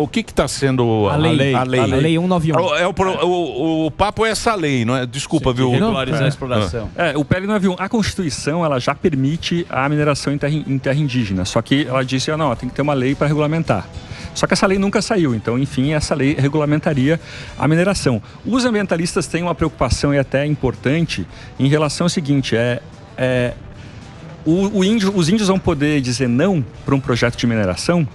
O que está sendo a lei? A lei 191. O papo é essa lei, não é? Desculpa, viu? Regularizar a exploração. O PL 191, a Constituição, ela já permite a mineração em terra indígena. Só que ela disse, não, tem que ter uma lei para regulamentar. Só que essa lei nunca saiu, então, enfim, essa lei regulamentaria a mineração. Os ambientalistas têm uma preocupação, e até importante, em relação ao seguinte, os índios vão poder dizer não para um projeto de mineração.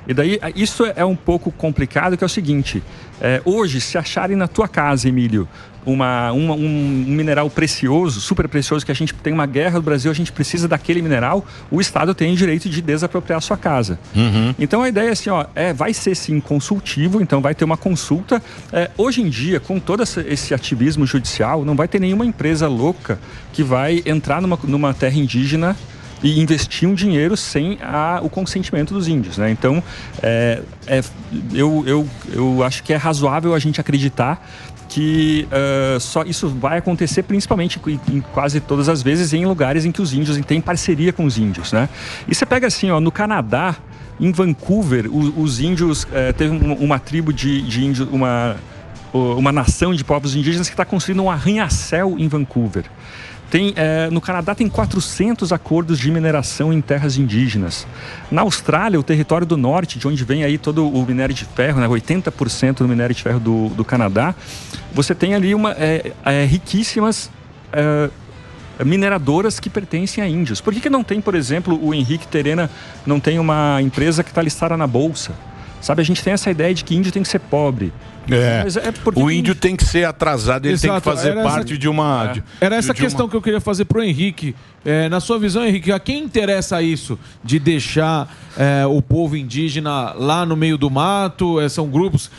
E daí, isso é um pouco complicado, que é o seguinte, hoje, se acharem na tua casa, Emílio, um mineral precioso, super precioso, que a gente tem uma guerra no Brasil, a gente precisa daquele mineral, o Estado tem o direito de desapropriar a sua casa. Então, a ideia é assim, vai ser sim consultivo, então vai ter uma consulta. Hoje em dia, com todo esse ativismo judicial, não vai ter nenhuma empresa louca que vai entrar numa terra indígena e investir um dinheiro sem o consentimento dos índios, né? Então, eu acho que é razoável a gente acreditar que só isso vai acontecer principalmente em quase todas as vezes em lugares em que os índios têm parceria com os índios, né? E você pega assim, no Canadá, em Vancouver, os índios, teve uma tribo de índios, uma nação de povos indígenas que está construindo um arranha-céu em Vancouver. No Canadá tem 400 acordos de mineração em terras indígenas. Na Austrália, o território do norte, de onde vem aí todo o minério de ferro, né, 80% do minério de ferro do Canadá, você tem ali riquíssimas mineradoras que pertencem a índios. Por que não tem, por exemplo, o Henrique Terena não tem uma empresa que está listada na Bolsa? Sabe, a gente tem essa ideia de que índio tem que ser pobre. Mas o índio tem que ser atrasado, ele tem que fazer parte de uma... Era essa questão que eu queria fazer pro Henrique. Na sua visão, Henrique, a quem interessa isso de deixar o povo indígena lá no meio do mato? São grupos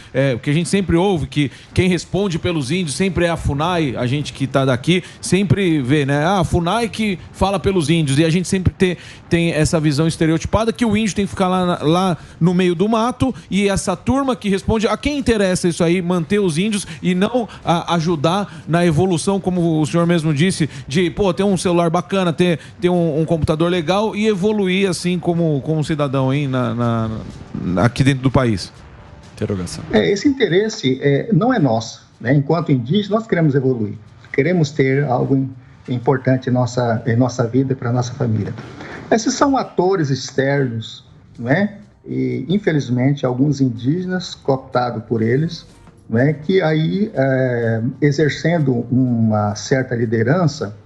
que a gente sempre ouve que quem responde pelos índios sempre é a FUNAI, a gente que está daqui sempre vê, né? A FUNAI que fala pelos índios, e a gente sempre tem essa visão estereotipada que o índio tem que ficar lá no meio do mato, e essa turma que responde, a quem interessa isso aí, manter os índios e não ajudar na evolução, como o senhor mesmo disse, de ter um celular bacana, ter um computador legal e evoluir assim como cidadão aí aqui dentro do país? Interrogação. Esse interesse não é nosso, né? Enquanto indígenas, nós queremos evoluir, queremos ter algo importante em nossa vida e para a nossa família. Esses são atores externos, né? E infelizmente alguns indígenas cooptados por eles, né? Que aí exercendo uma certa liderança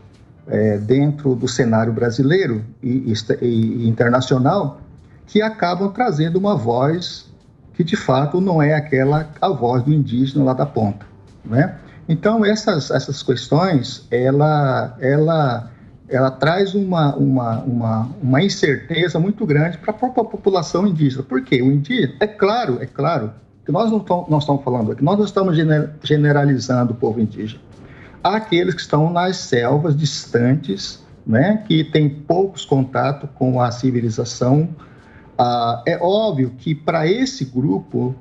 dentro do cenário brasileiro e internacional, que acabam trazendo uma voz que de fato não é a voz do indígena lá da ponta, né? Então essas questões ela traz uma incerteza muito grande para a própria população indígena. Por quê? O indígena, é claro que nós não estamos falando aqui, nós não estamos generalizando o povo indígena. Há aqueles que estão nas selvas distantes, né, que têm poucos contatos com a civilização. É óbvio que para esse grupo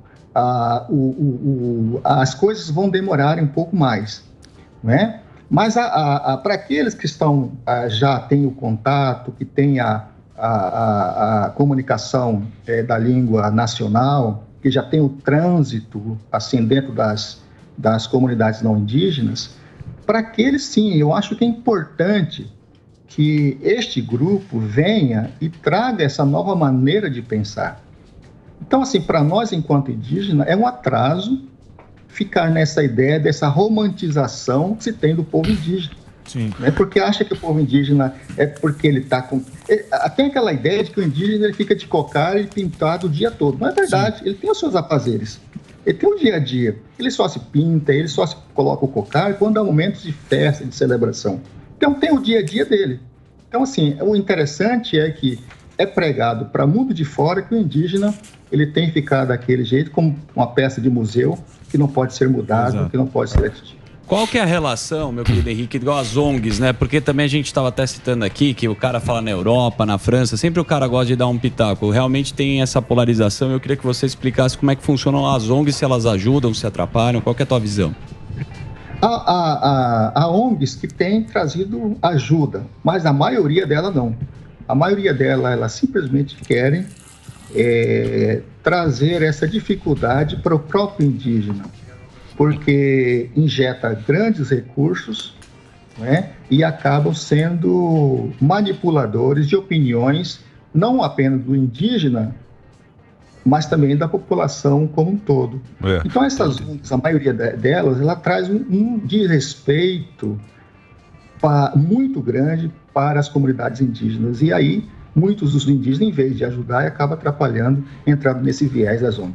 as coisas vão demorar um pouco mais, né? Mas para aqueles que estão já têm o contato, que têm a comunicação da língua nacional, que já tem o trânsito assim dentro das comunidades não indígenas, para aqueles sim, eu acho que é importante que este grupo venha e traga essa nova maneira de pensar. Então, assim, para nós, enquanto indígena, é um atraso ficar nessa ideia dessa romantização que se tem do povo indígena. Sim. Né? Porque acha que o povo indígena é porque ele está com... Tem aquela ideia de que o indígena ele fica de cocar e pintado o dia todo. Não é verdade, Sim. Ele tem os seus afazeres. Ele tem um dia a dia. Ele só se pinta, ele só se coloca o cocar quando há momentos de festa, de celebração. Então, tem o dia a dia dele. Então, assim, o interessante é que é pregado para o mundo de fora que o indígena ele tem ficado daquele jeito, como uma peça de museu que não pode ser mudado, Exato. Que não pode ser atingido. Qual que é a relação, meu querido Henrique, igual as ONGs, né? Porque também a gente estava até citando aqui que o cara fala na Europa, na França, sempre o cara gosta de dar um pitaco. Realmente tem essa polarização. Eu queria que você explicasse como é que funcionam as ONGs, se elas ajudam, se atrapalham. Qual que é a tua visão? Há ONGs que têm trazido ajuda, mas a maioria dela não. A maioria dela, elas simplesmente querem trazer essa dificuldade para o próprio indígena, porque injeta grandes recursos, né, e acabam sendo manipuladores de opiniões, não apenas do indígena, mas também da população como um todo. Então essas ONGs, a maioria delas, ela traz um desrespeito muito grande para as comunidades indígenas. E aí, muitos dos indígenas, em vez de ajudar, acabam atrapalhando, entrando nesse viés das ONGs.